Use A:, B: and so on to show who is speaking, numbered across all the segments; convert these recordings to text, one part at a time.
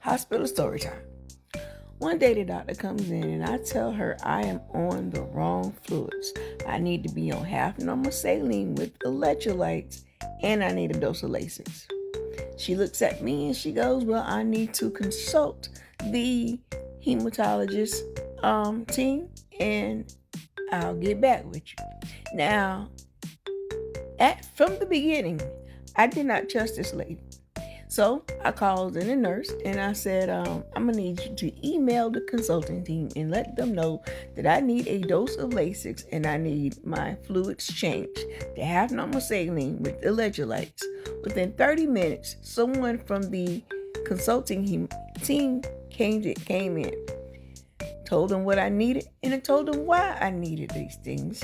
A: Hospital story time. One day the doctor comes in and I tell her I am on the wrong fluids. I need to be on half normal saline with electrolytes and I need a dose of Lasix. She looks at me and she goes, well, I need to consult the hematologist team and I'll get back with you. Now, from the beginning, I did not trust this lady. So I called in a nurse and I said, I'm going to need you to email the consulting team and let them know that I need a dose of Lasix and I need my fluids changed to have normal saline with electrolytes. Within 30 minutes, someone from the consulting team came in, told them what I needed, and I told them why I needed these things.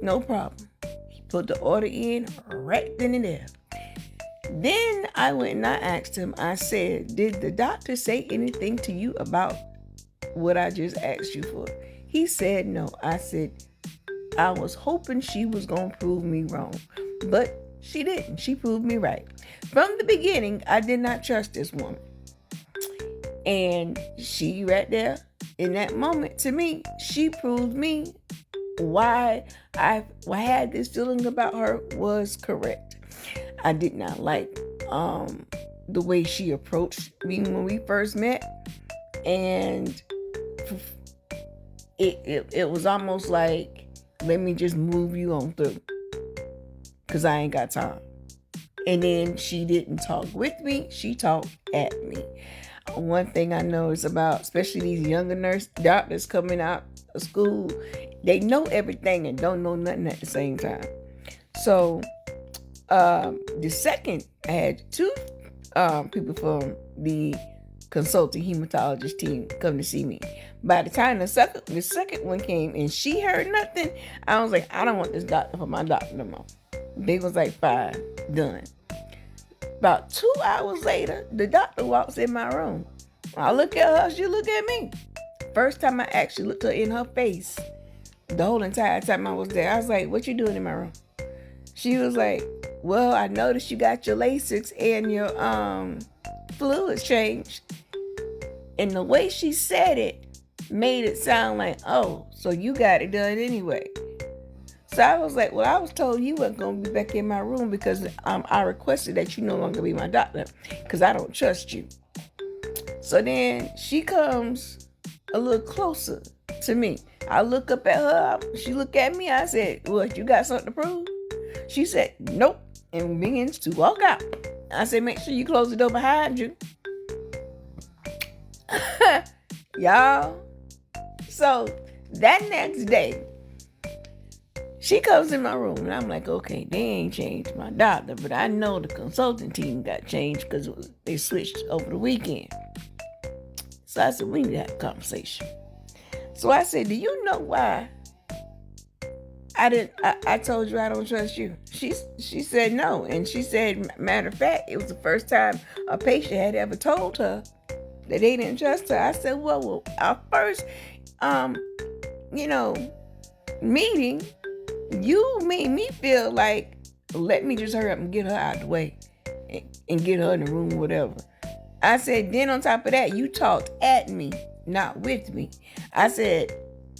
A: No problem. He put the order in right then and there. Then I went and I asked him, I said, did the doctor say anything to you about what I just asked you for? He said no. I said, I was hoping she was going to prove me wrong, but she didn't. She proved me right. From the beginning, I did not trust this woman. And she right there, in that moment, to me, she proved me why I had this feeling about her was correct. I did not like the way she approached me when we first met. And it was almost like, let me just move you on through, because I ain't got time. And then she didn't talk with me, she talked at me. One thing I know is about, especially these younger doctors coming out of school, they know everything and don't know nothing at the same time. So the second, I had two people from the consulting hematologist team come to see me. By the time the second one came and she heard nothing, I was like, I don't want this doctor for my doctor no more. They was like, fine, done. About 2 hours later, the doctor walks in my room. I look at her, she look at me. First time I actually looked her in her face, the whole entire time I was there, I was like, what you doing in my room? She was like, well, I noticed you got your Lasix and your fluids changed. And the way she said it made it sound like, oh, so you got it done anyway. So I was like, well, I was told you weren't going to be back in my room because I requested that you no longer be my doctor because I don't trust you. So then she comes a little closer to me. I look up at her. She looked at me. I said, what, you got something to prove? She said, nope, and begins to walk out. I said, make sure you close the door behind you. Y'all. So that next day, she comes in my room and I'm like, okay, they ain't changed my doctor, but I know the consulting team got changed because they switched over the weekend. So I said, we need to have a conversation. So I said, do you know why I told you I don't trust you? She said no. And she said, matter of fact, it was the first time a patient had ever told her that they didn't trust her. I said, well, our first, meeting, you made me feel like, let me just hurry up and get her out of the way and get her in the room, whatever. I said, then on top of that, you talked at me, not with me. I said,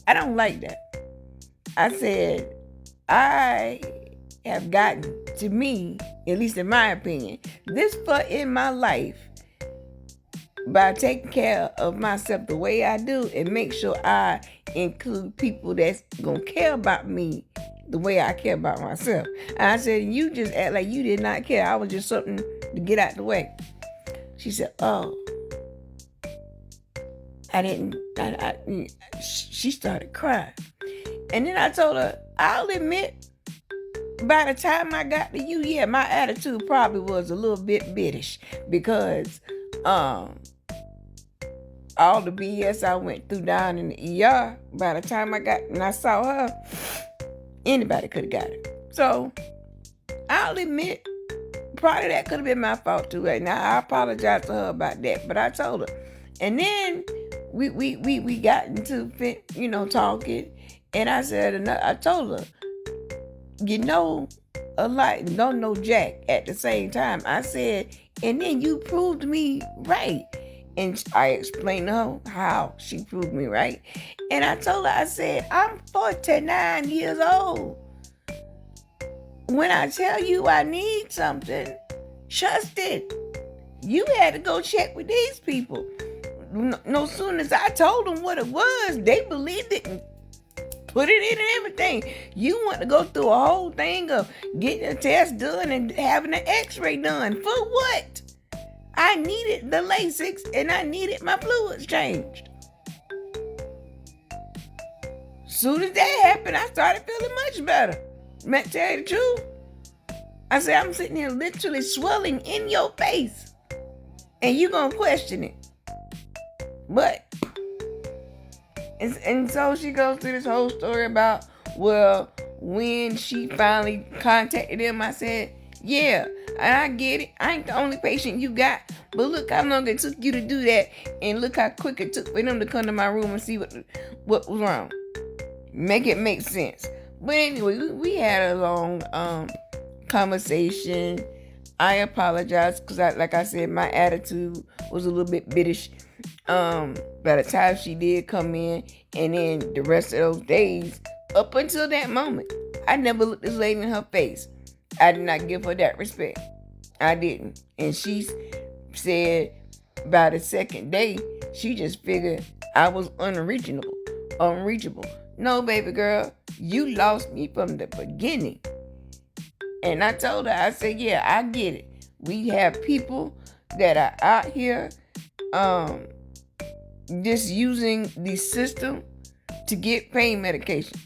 A: I don't like that. I said, I have gotten, to me, at least in my opinion, this far in my life by taking care of myself the way I do and make sure I include people that's going to care about me the way I care about myself. And I said, you just act like you did not care. I was just something to get out the way. She said, oh, I didn't. She started crying. And then I told her, I'll admit, by the time I got to you, yeah, my attitude probably was a little bit bittish because all the BS I went through down in the ER, by the time I saw her, anybody could have got it. So I'll admit, probably that could have been my fault too. Right now, I apologize to her about that, but I told her. And then we got into talking, and I said, I told her, alike, don't know jack at the same time. I said, and then you proved me right. And I explained to her how she proved me right. And I told her, I said, I'm 49 years old. When I tell you I need something, trust it. You had to go check with these people. No sooner as I told them what it was, they believed it and put it in and everything. You want to go through a whole thing of getting a test done and having an x-ray done. For what? I needed the Lasix and I needed my fluids changed. Soon as that happened, I started feeling much better. To tell you the truth, I said, I'm sitting here literally swelling in your face and you gonna question it. But, and so she goes through this whole story about, well, when she finally contacted them, I said, yeah, and I get it. I ain't the only patient you got, but look how long it took you to do that, and look how quick it took for them to come to my room and see what was wrong. Make it make sense. But anyway, we had a long conversation. I apologize because, like I said, my attitude was a little bit bittish. By the time she did come in, and then the rest of those days, up until that moment, I never looked this lady in her face. I did not give her that respect. I didn't. And she said by the second day, she just figured I was unreachable. No, baby girl, you lost me from the beginning. And I told her, I said, yeah, I get it. We have people that are out here just using the system to get pain medication.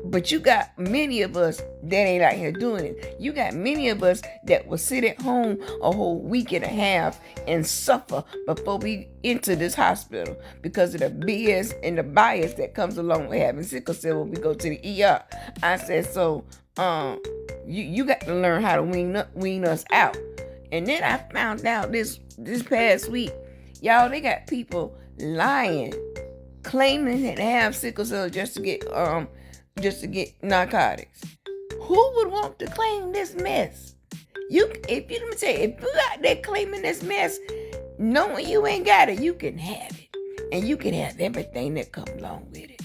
A: But you got many of us that ain't out here doing it. You got many of us that will sit at home a whole week and a half and suffer before we enter this hospital because of the BS and the bias that comes along with having sickle cell when we go to the ER. I said, so you got to learn how to wean us out. And then I found out this past week, y'all, they got people lying, claiming that they have sickle cell just to get narcotics. Who would want to claim this mess? If you out there claiming this mess, knowing you ain't got it, you can have it, and you can have everything that comes along with it.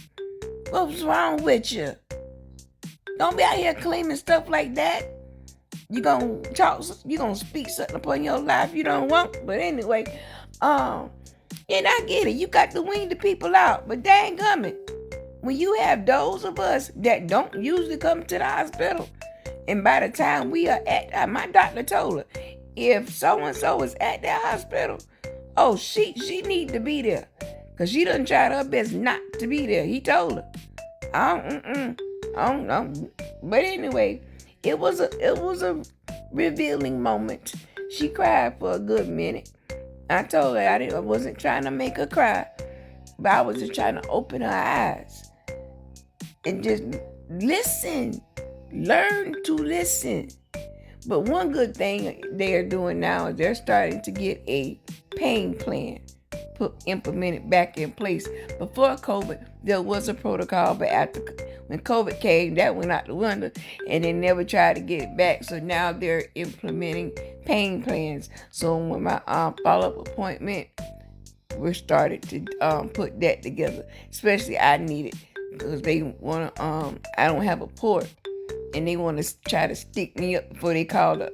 A: What's wrong with you? Don't be out here claiming stuff like that. You gonna speak something upon your life you don't want. But anyway, and I get it. You got to wean the people out, but dang gummit, when you have those of us that don't usually come to the hospital, and by the time we are at, my doctor told her, if so-and-so is at that hospital, oh, she need to be there. Because she done tried her best not to be there. He told her. I don't know. But anyway, it was a revealing moment. She cried for a good minute. I told her I wasn't trying to make her cry, but I was just trying to open her eyes. And just listen. Learn to listen. But one good thing they are doing now is they're starting to get a pain plan implemented back in place. Before COVID, there was a protocol, but when COVID came, that went out the window, and they never tried to get it back. So now they're implementing pain plans. So when my follow-up appointment, we started to put that together. Especially I need it because they want to. I don't have a port, and they want to try to stick me up before they call the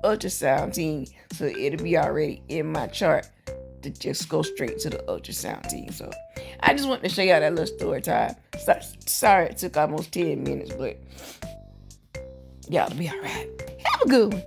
A: ultrasound team. So it'll be already in my chart to just go straight to the ultrasound team. So I just wanted to show y'all that little story time. Sorry it took almost 10 minutes, but y'all will be all right. Have a good one.